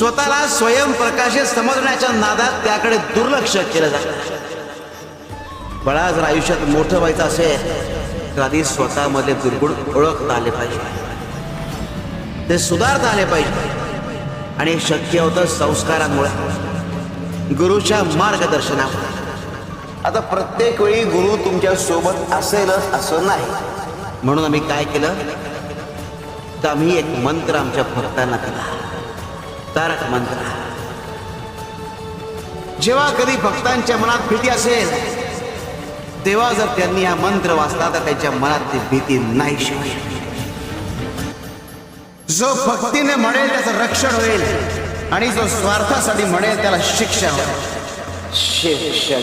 स्वतःला स्वयंप्रकाशित समजण्याच्या नादात त्याकडे दुर्लक्ष केलं जातं. बळा जर आयुष्यात मोठं व्हायचं असेल तर आधी स्वतःमध्ये दुर्गुण ओळखता आले पाहिजे, ते सुधारता आले पाहिजे आणि शक्य होतं संस्कारांमुळे, गुरुच्या मार्गदर्शनामुळे. आता प्रत्येक वेळी गुरु तुमच्या सोबत असेलच असं नाही, म्हणून आम्ही काय केलं तर आम्ही एक मंत्र आमच्या भक्तांना दिला, तारक मंत्र. जेव्हा कधी भक्तांच्या मनात भीती असेल तेव्हा जर त्यांनी हा मंत्र वाचला तर त्यांच्या मनात ती भीती नाहीशी होईल. जो भक्तीने म्हणेल त्याचं रक्षण होईल आणि जो स्वार्थासाठी म्हणेल त्याला शिक्षा होईल. शिक्षक